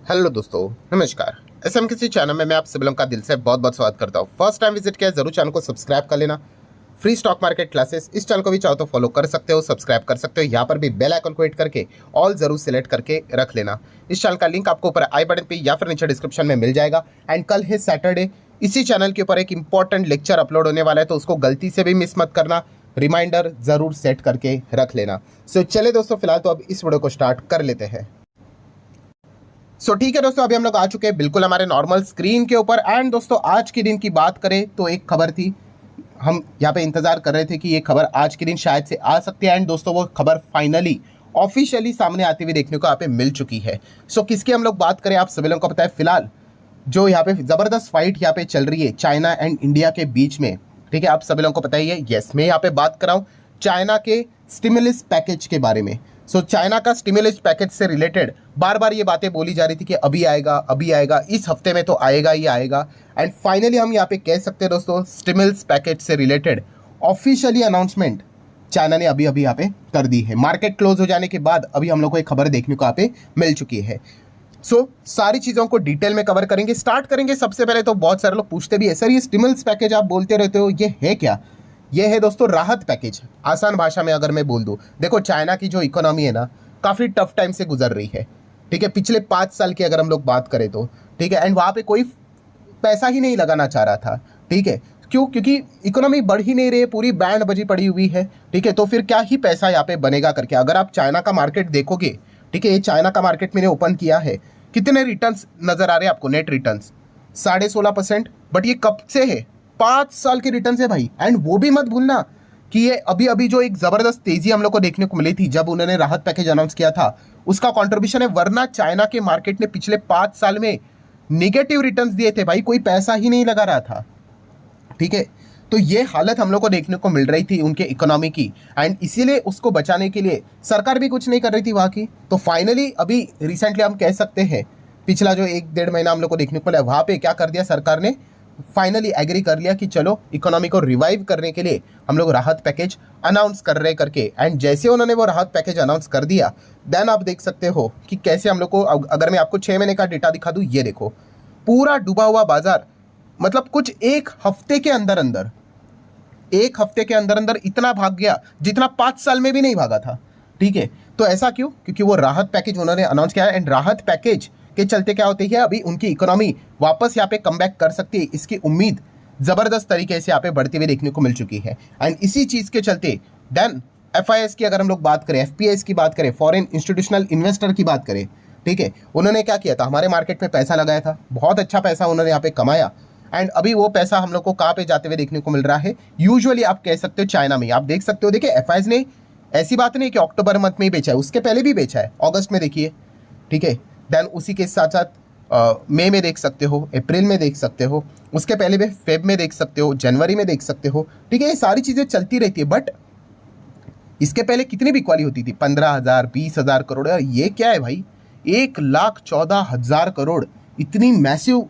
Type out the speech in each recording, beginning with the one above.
Hello दोस्तों, नमस्कार। SM किसी चैनल में मैं आप सभी लोगों का दिल से बहुत बहुत स्वागत करता हूँ। फर्स्ट टाइम विजिट किया जरूर चैनल को सब्सक्राइब कर लेना। फ्री स्टॉक मार्केट क्लासेस इस चैनल को भी चाहो तो फॉलो कर सकते हो, सब्सक्राइब कर सकते हो। यहाँ पर भी बेल आइकन को हिट करके ऑल जरूर सिलेक्ट करके रख लेना। इस चैनल का लिंक आपको ऊपर आई बटन पे या फिर नीचे डिस्क्रिप्शन में मिल जाएगा। एंड कल है सैटरडे, इसी चैनल के ऊपर एक इंपॉर्टेंट लेक्चर अपलोड होने वाला है, तो उसको गलती से भी मिस मत करना। रिमाइंडर जरूर सेट करके रख लेना। सो चले दोस्तों, फिलहाल तो अब इस वीडियो को स्टार्ट कर लेते हैं। ठीक है दोस्तों, अभी हम लोग आ चुके हैं बिल्कुल हमारे नॉर्मल स्क्रीन के ऊपर। एंड दोस्तों, आज के दिन की बात करें तो एक खबर थी, हम यहाँ पे इंतजार कर रहे थे कि ये खबर आज के दिन शायद से आ सकती है। एंड दोस्तों, वो खबर फाइनली ऑफिशियली सामने आती हुई देखने को यहाँ पे मिल चुकी है। किसकी हम लोग बात करें, आप सभी लोगों को पता है फिलहाल जो यहाँ पे जबरदस्त फाइट यहाँ पे चल रही है चाइना एंड इंडिया के बीच में। ठीक है, आप सभी लोगों को पता ही है। यस, मैं यहाँ पे बात कर रहा हूँ चाइना के स्टिमुलस पैकेज के बारे में। चाइना का स्टिमुलस पैकेज से रिलेटेड बार बार ये बातें बोली जा रही थी कि अभी आएगा, अभी आएगा, इस हफ्ते में तो आएगा ही आएगा। एंड फाइनली हम यहाँ पे कह सकते हैं दोस्तों, स्टिमुलस पैकेज से रिलेटेड ऑफिशियली अनाउंसमेंट चाइना ने अभी अभी यहाँ पे कर दी है। मार्केट क्लोज हो जाने के बाद अभी हम लोग को एक खबर देखने को यहाँ पे मिल चुकी है। सारी चीजों को डिटेल में कवर करेंगे। स्टार्ट करेंगे सबसे पहले तो बहुत सारे लोग पूछते भी है, सर ये स्टिमुलस पैकेज आप बोलते रहते हो, ये है क्या? ये है दोस्तों राहत पैकेज। आसान भाषा में अगर मैं बोल दूं, देखो चाइना की जो इकोनॉमी है ना, काफी टफ टाइम से गुजर रही है। ठीक है, पिछले 5 साल की अगर हम लोग बात करें तो ठीक है। एंड वहां पे कोई पैसा ही नहीं लगाना चाह रहा था। ठीक है, क्यों? क्योंकि इकोनॉमी बढ़ ही नहीं रही है, पूरी बैंड बजी पड़ी हुई है। ठीक है, तो फिर क्या ही पैसा यहाँ पे बनेगा करके। अगर आप चाइना का मार्केट देखोगे, ठीक है, ये चाइना का मार्केट मैंने ओपन किया है, कितने रिटर्न्स नजर आ रहे हैं आपको? Net returns 16.5%। बट ये कब से है? 5 साल के रिटर्न है भाई। एंड वो भी मत भूलना कि ये अभी अभी जो एक जबरदस्त तेजी हम लोग को देखने को मिली थी जब उन्होंने राहत पैकेज अनाउंस किया था, उसका कंट्रीब्यूशन है। वरना चाइना के मार्केट ने पिछले 5 साल में निगेटिव रिटर्न्स दिए थे भाई, कोई पैसा ही नहीं लगा रहा था। ठीक है, तो ये हालत हम लोग को देखने को मिल रही थी उनके इकोनॉमी की। एंड इसीलिए उसको बचाने के लिए सरकार भी कुछ नहीं कर रही थी वहां की। तो फाइनली अभी रिसेंटली हम कह सकते हैं, पिछला जो 1-1.5 महीना हम लोग को देखने को मिला, वहां पे क्या कर दिया सरकार ने, फाइनली एग्री कर लिया कि चलो इकोनॉमी को रिवाइव करने के लिए हम लोग राहत पैकेज अनाउंस कर रहे करके। एंड जैसे उन्होंने वो राहत पैकेज अनाउंस कर दिया, देन आप देख सकते हो कि कैसे हम लोग को, अगर मैं आपको 6 महीने का डेटा दिखा दूं, ये देखो पूरा डूबा हुआ बाजार। मतलब कुछ एक हफ्ते के अंदर अंदर इतना भाग गया जितना 5 साल में भी नहीं भागा था। ठीक है, तो ऐसा क्यों? क्योंकि वो राहत पैकेज उन्होंने अनाउंस किया है। एंड राहत पैकेज के चलते क्या होती है, अभी उनकी इकोनॉमी वापस यहाँ पे कमबैक कर सकती है, इसकी उम्मीद जबरदस्त तरीके से यहाँ पे बढ़ती हुई देखने को मिल चुकी है। एंड इसी चीज के चलते देन FIS की अगर हम लोग बात करें, FPIs की बात करें, फॉरेन इंस्टीट्यूशनल इन्वेस्टर की बात करें, ठीक है, उन्होंने क्या किया था, हमारे मार्केट में पैसा लगाया था, बहुत अच्छा पैसा उन्होंने यहाँ पे कमाया। एंड अभी वो पैसा हम लोग को कहाँ पे जाते हुए देखने को मिल रहा है? यूजुअली आप कह सकते हो चाइना में। आप देख सकते हो, देखिए FIs ने ऐसी बात नहीं कि अक्टूबर मंथ में ही बेचा है, उसके पहले भी बेचा है, अगस्त में देखिए। ठीक है, देन उसी के साथ साथ मई में देख सकते हो, अप्रैल में देख सकते हो, उसके पहले भी फेब में देख सकते हो, जनवरी में देख सकते हो। ठीक है, ये सारी चीजें चलती रहती है। बट इसके पहले कितनी बिकवाली होती थी? 15,000 20,000 करोड़। ये क्या है भाई, 1,14,000 करोड़, इतनी मैसिव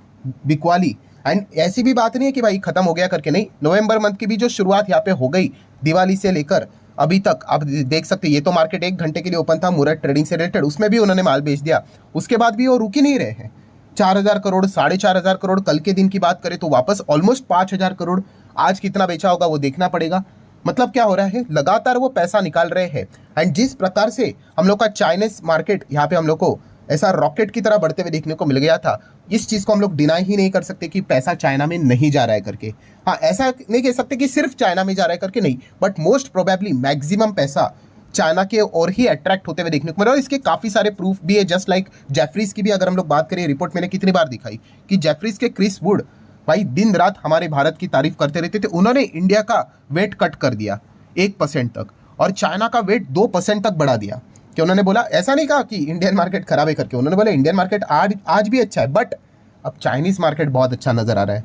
बिकवाली। एंड ऐसी भी बात नहीं है कि भाई खत्म हो गया करके, नहीं। नवंबर मंथ की भी जो शुरुआत यहाँ पे हो गई दिवाली से लेकर अभी तक, आप देख सकते हैं, ये तो मार्केट 1 घंटे के लिए ओपन था मुरत ट्रेडिंग से रिलेटेड, उसमें भी उन्होंने माल बेच दिया। उसके बाद भी वो रुक ही नहीं रहे हैं। 4,000 करोड़, 4,500 करोड़, कल के दिन की बात करें तो वापस ऑलमोस्ट 5,000 करोड़। आज कितना बेचा होगा वो देखना पड़ेगा। मतलब क्या हो रहा है, लगातार वो पैसा निकाल रहे हैं। एंड जिस प्रकार से हम लोग का चाइनीज मार्केट यहाँ पे हम लोग को ऐसा रॉकेट की तरह बढ़ते हुए देखने को मिल गया था, इस चीज को हम लोग डिनाई ही नहीं कर सकते कि पैसा चाइना में नहीं जा रहा है करके। हाँ, ऐसा नहीं कह सकते कि सिर्फ चाइना में जा रहा है करके, नहीं, बट मोस्ट प्रोबेबली मैक्सिमम पैसा चाइना के और ही अट्रैक्ट होते हुए देखने को मिल रहा है। इसके काफी सारे प्रूफ भी है। जस्ट लाइक जेफरीज की भी अगर हम लोग बात करें, रिपोर्ट मैंने कितनी बार दिखाई कि जेफरीज के क्रिस वुड भाई दिन रात हमारे भारत की तारीफ करते रहते थे। उन्होंने इंडिया का वेट कट कर दिया 1% तक, और चाइना का वेट 2% तक बढ़ा दिया। कि उन्होंने बोला, ऐसा नहीं कहा कि इंडियन मार्केट खराब है करके, उन्होंने बोला इंडियन मार्केट आज भी अच्छा है, बट अब चाइनीज मार्केट बहुत अच्छा नजर आ रहा है।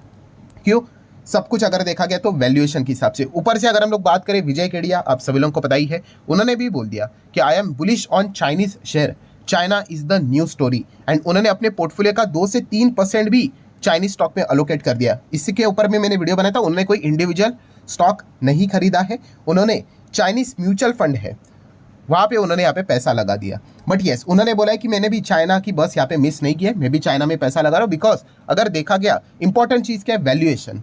क्यों? सब कुछ अगर देखा गया तो वैल्यूएशन के हिसाब से। ऊपर से अगर हम लोग बात करें, विजय केडिया, आप सभी लोगों को पता ही है, उन्होंने भी बोल दिया कि I am bullish on Chinese share, China is the new story. And उन्होंने अपने पोर्टफोलियो का 2 से 3% भी चाइनीज स्टॉक में अलोकेट कर दिया। इसके ऊपर में मैंने वीडियो बनाया था। उन्होंने कोई इंडिविजुअल स्टॉक नहीं खरीदा है, उन्होंने चाइनीज म्यूचुअल फंड है वहाँ पे उन्होंने यहाँ पे पैसा लगा दिया। बट येस, उन्होंने बोला है कि मैंने भी चाइना की बस यहाँ पे मिस नहीं की है, मैं भी चाइना में पैसा लगा रहा हूँ, बिकॉज अगर देखा गया इंपॉर्टेंट चीज़ क्या है, वैल्यूएशन।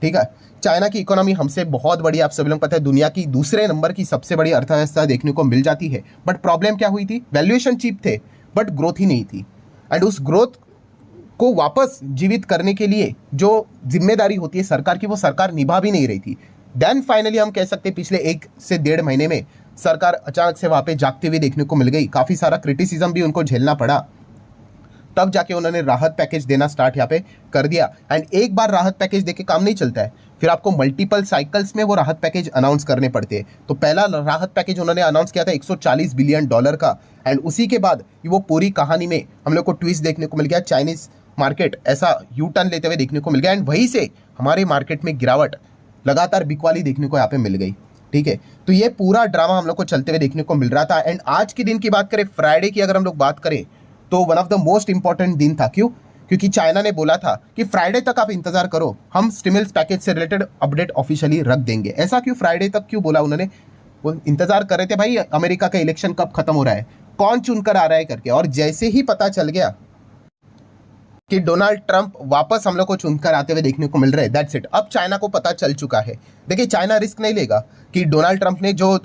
ठीक है, चाइना की इकोनॉमी हमसे बहुत बड़ी, आप सभी लोग पता है, दुनिया की दूसरे नंबर की सबसे बड़ी अर्थव्यवस्था देखने को मिल जाती है। बट प्रॉब्लम क्या हुई थी, वैल्यूएशन चीप थे बट ग्रोथ ही नहीं थी। एंड उस ग्रोथ को वापस जीवित करने के लिए जो जिम्मेदारी होती है सरकार की, वो सरकार निभा भी नहीं रही थी। देन फाइनली हम कह सकते हैं पिछले 1 से 1.5 महीने में सरकार अचानक से वहाँ पे जागते हुए देखने को मिल गई, काफ़ी सारा क्रिटिसिज्म भी उनको झेलना पड़ा, तब जाके उन्होंने राहत पैकेज देना स्टार्ट यहाँ पे कर दिया। एंड एक बार राहत पैकेज देके काम नहीं चलता है, फिर आपको मल्टीपल साइकिल्स में वो राहत पैकेज अनाउंस करने पड़ते हैं। तो पहला राहत पैकेज उन्होंने अनाउंस किया था $140 बिलियन का, एंड उसी के बाद वो पूरी कहानी में हम लोग को ट्विस्ट देखने को मिल गया, चाइनीज मार्केट ऐसा यू टर्न लेते हुए देखने को मिल गया, एंड वहीं से हमारे मार्केट में गिरावट, लगातार बिकवाली देखने को यहाँ पे मिल गई। ठीक है, तो ये पूरा ड्रामा हम लोग को चलते हुए देखने को मिल रहा था। एंड आज के दिन की बात करें, फ्राइडे की अगर हम लोग बात करें, तो one of the most important दिन था। क्यों? क्योंकि चाइना ने बोला था कि फ्राइडे तक आप इंतजार करो, हम स्टिमुलस पैकेज से रिलेटेड अपडेट ऑफिशियली रख देंगे। ऐसा क्यों फ्राइडे तक क्यों बोला उन्होंने? वो इंतजार कर रहे थे भाई अमेरिका का इलेक्शन कब खत्म हो रहा है, कौन चुनकर आ रहा है करके। और जैसे ही पता चल गया कि डोनाल्ड ट्रंप वापस हम लोग को चुनकर आते हुए देखने को मिल रहे हैं, दैट्स इट। अब चाइना को पता चल चुका है। देखिए, चाइना रिस्क नहीं लेगा कि डोनाल्ड ट्रंप ने जो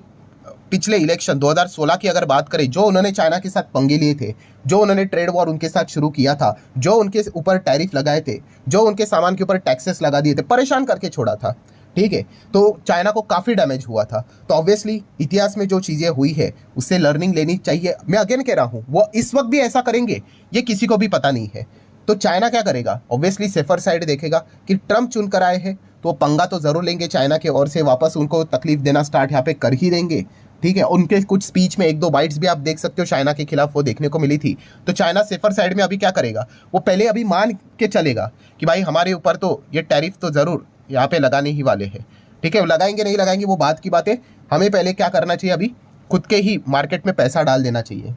पिछले इलेक्शन 2016 की अगर बात करें, जो उन्होंने चाइना के साथ पंगे लिए थे, जो उन्होंने ट्रेड वॉर उनके साथ शुरू किया था, जो उनके ऊपर टैरिफ लगाए थे, जो उनके सामान के ऊपर टैक्सेस लगा दिए थे, परेशान करके छोड़ा था। ठीक है, तो चाइना को काफ़ी डैमेज हुआ था। तो ऑब्वियसली इतिहास में जो चीज़ें हुई है उससे लर्निंग लेनी चाहिए। मैं अगेन कह रहा हूँ, वो इस वक्त भी ऐसा करेंगे ये किसी को भी पता नहीं है। तो चाइना क्या करेगा? ऑब्वियसली सेफर साइड देखेगा कि ट्रंप चुन कर आए हैं तो पंगा तो जरूर लेंगे, चाइना के ओर से वापस उनको तकलीफ देना स्टार्ट यहाँ पे कर ही देंगे। ठीक है, उनके कुछ स्पीच में 1-2 बाइट्स भी आप देख सकते हो चाइना के खिलाफ वो देखने को मिली थी। तो चाइना सेफर साइड में अभी क्या करेगा, वो पहले अभी मान के चलेगा कि भाई हमारे ऊपर तो ये टैरिफ तो ज़रूर यहाँ पे लगाने ही वाले हैं। ठीक है, लगाएंगे नहीं लगाएंगे वो बात की बात है, हमें पहले क्या करना चाहिए, अभी खुद के ही मार्केट में पैसा डाल देना चाहिए।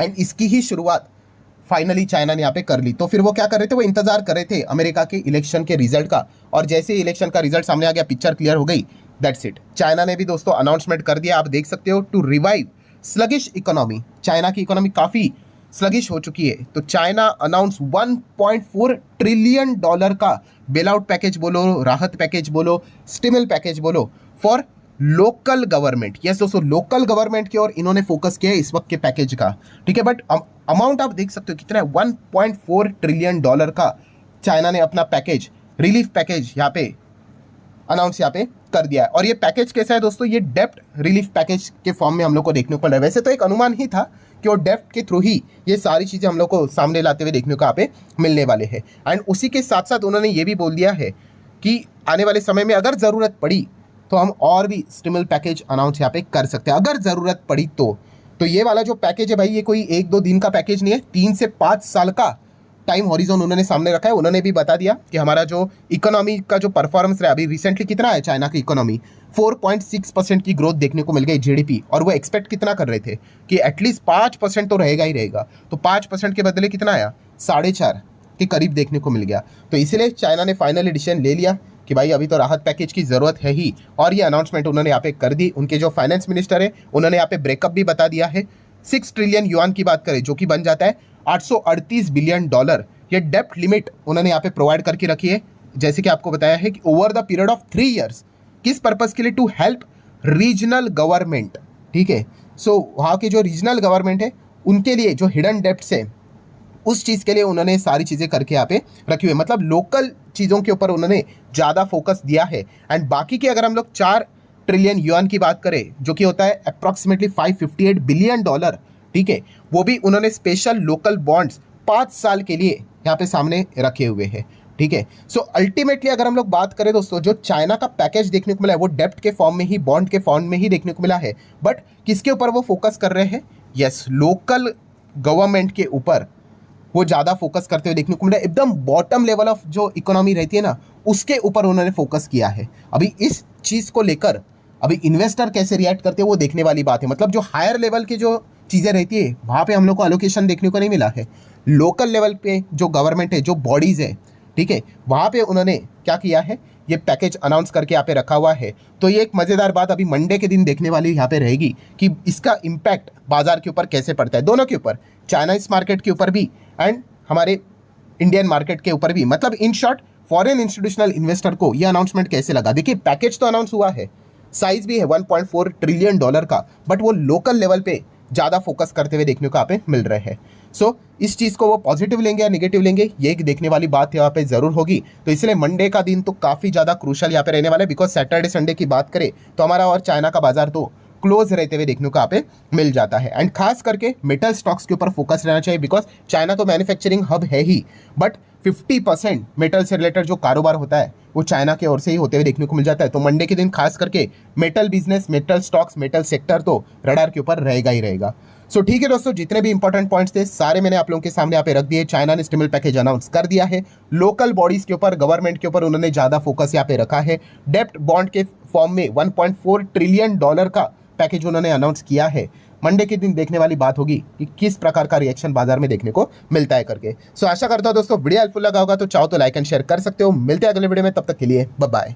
एंड इसकी ही शुरुआत फाइनली चाइना ने यहाँ पे कर ली। तो फिर वो क्या कर रहे थे, वो इंतजार कर रहे थे अमेरिका के इलेक्शन के रिजल्ट का, और जैसे ही इलेक्शन का रिजल्ट सामने आ गया, पिक्चर क्लियर हो गई, दैट्स इट। चाइना ने भी दोस्तों अनाउंसमेंट कर दिया, आप देख सकते हो, to revive sluggish economy. China की इकोनॉमी काफ़ी स्लगिश हो चुकी है, तो चाइना अनाउंस $1.4 ट्रिलियन का बेल आउट पैकेज बोलो, राहत पैकेज बोलो, स्टिमुल पैकेज बोलो, फॉर लोकल गवर्नमेंट। यस दोस्तों, लोकल गवर्नमेंट की ओर इन्होंने फोकस किया है इस वक्त के पैकेज का। ठीक है, बट अमाउंट आप देख सकते हो कितना है, $1.4 ट्रिलियन का चाइना ने अपना पैकेज, रिलीफ पैकेज यहाँ पे अनाउंस यहाँ पे कर दिया है। और ये पैकेज कैसा है दोस्तों, ये डेप्ट रिलीफ पैकेज के फॉर्म में हम लोग को देखने को मिल रहा है। वैसे तो एक अनुमान ही था कि वो डेप्ट के थ्रू ही ये सारी चीज़ें हम लोग को सामने लाते हुए देखने को यहाँ पे मिलने वाले हैं। एंड उसी के साथ साथ उन्होंने ये भी बोल दिया है कि आने वाले समय में अगर ज़रूरत पड़ी तो हम और भी स्टिमुल पैकेज अनाउंस यहाँ पे कर सकते हैं, अगर ज़रूरत पड़ी तो ये वाला जो पैकेज है भाई, ये कोई 1-2 दिन का पैकेज नहीं है, 3 से 5 साल का टाइम हॉरिजॉन उन्होंने सामने रखा है। उन्होंने भी बता दिया कि हमारा जो इकोनॉमी का जो परफॉर्मेंस रहा, अभी रिसेंटली कितना है चाइना की इकोनॉमी, 4.6% की ग्रोथ देखने को मिल गई जीडीपी, और वो एक्सपेक्ट कितना कर रहे थे कि एटलीस्ट 5% तो रहेगा ही रहेगा। तो 5% के बदले कितना आया, 4.5 के करीब देखने को मिल गया। तो इसीलिए चाइना ने फाइनली डिसीजन ले लिया कि भाई अभी तो राहत पैकेज की ज़रूरत है ही, और ये अनाउंसमेंट उन्होंने यहाँ पे कर दी। उनके जो फाइनेंस मिनिस्टर है उन्होंने यहाँ पे ब्रेकअप भी बता दिया है। 6 ट्रिलियन युआन की बात करें, जो कि बन जाता है $838 बिलियन, ये डेप्ट लिमिट उन्होंने यहाँ पे प्रोवाइड करके रखी है। जैसे कि आपको बताया है कि over the period of 3 years, किस पर्पज़ के लिए, टू हेल्प रीजनल गवर्नमेंट। ठीक है, सो वहाँ के जो रीजनल गवर्नमेंट है उनके लिए जो हिडन डेप्ट्स है, उस चीज़ के लिए उन्होंने सारी चीज़ें करके यहाँ पे रखी हुई है। मतलब लोकल चीज़ों के ऊपर उन्होंने ज़्यादा फोकस दिया है। एंड बाकी की अगर हम लोग 4 ट्रिलियन युआन की बात करें, जो कि होता है अप्रॉक्सीमेटली $558 बिलियन, ठीक है, वो भी उन्होंने स्पेशल लोकल बॉन्ड्स 5 साल के लिए यहाँ पे सामने रखे हुए हैं। ठीक है, सो अल्टीमेटली अगर हम लोग बात करें दोस्तों, जो चाइना का पैकेज देखने को मिला है वो डेप्ट के फॉर्म में ही, बॉन्ड के फॉर्म में ही देखने को मिला है। बट किसके ऊपर वो फोकस कर रहे हैं? यस, लोकल गवर्नमेंट के ऊपर वो ज़्यादा फोकस करते हुए देखने को मिला है। एकदम बॉटम लेवल ऑफ जो इकोनॉमी रहती है ना, उसके ऊपर उन्होंने फोकस किया है। अभी इस चीज़ को लेकर अभी इन्वेस्टर कैसे रिएक्ट करते हैं वो देखने वाली बात है। मतलब जो हायर लेवल की जो चीज़ें रहती है वहाँ पे हम लोग को एलोकेशन देखने को नहीं मिला है। लोकल लेवल पे जो गवर्नमेंट है, जो बॉडीज़ है, ठीक है, वहां पे उन्होंने क्या किया है, ये पैकेज अनाउंस करके यहाँ पे रखा हुआ है। तो ये एक मजेदार बात अभी मंडे के दिन देखने वाली यहाँ पे रहेगी कि इसका इम्पैक्ट बाजार के ऊपर कैसे पड़ता है, दोनों के ऊपर, चाइनीज मार्केट के ऊपर भी एंड हमारे इंडियन मार्केट के ऊपर भी। मतलब in short foreign institutional investor को ये अनाउंसमेंट कैसे लगा। देखिए पैकेज तो अनाउंस हुआ है, साइज भी है 1.4 ट्रिलियन डॉलर का, बट वो लोकल लेवल पे ज़्यादा फोकस करते हुए देखने को यहाँ पे मिल रहे हैं। सो इस चीज़ को वो पॉजिटिव लेंगे या नेगेटिव लेंगे, ये एक देखने वाली बात यहाँ पे ज़रूर होगी। तो इसलिए मंडे का दिन तो काफ़ी ज़्यादा क्रूशल यहाँ पे रहने वाला है, बिकॉज सैटरडे संडे की बात करें तो हमारा और चाइना का बाजार तो क्लोज रहते हुए देखने को यहाँ पे मिल जाता है। एंड खास करके मेटल स्टॉक्स के ऊपर फोकस रहना चाहिए, बिकॉज चाइना तो मैन्युफैक्चरिंग हब है ही, बट 50% मेटल से रिलेटेड जो कारोबार होता है वो चाइना के ओर से ही होते हुए देखने को मिल जाता है। तो मंडे के दिन खास करके metal business, metal stocks, metal sector तो रडार के ऊपर रहेगा ही रहेगा। सो ठीक है दोस्तों, जितने भी इंपॉर्टेंट पॉइंट्स थे सारे मैंने आप लोगों के सामने यहाँ पे रख दिए। चाइना ने स्टिमुलस पैकेज अनाउंस कर दिया है, लोकल बॉडीज के ऊपर, गवर्नमेंट के ऊपर उन्होंने ज्यादा फोकस यहाँ पे रखा है। डेप्ट बॉन्ड के फॉर्म में 1.4 ट्रिलियन डॉलर का पैकेज उन्होंने अनाउंस किया है। मंडे के दिन देखने वाली बात होगी कि किस प्रकार का रिएक्शन बाजार में देखने को मिलता है करके। सो आशा करता हूं दोस्तों वीडियो हेल्पफुल लगा होगा, तो चाहो तो लाइक एंड शेयर कर सकते हो। मिलते हैं अगले वीडियो में, तब तक के लिए बाय बाय।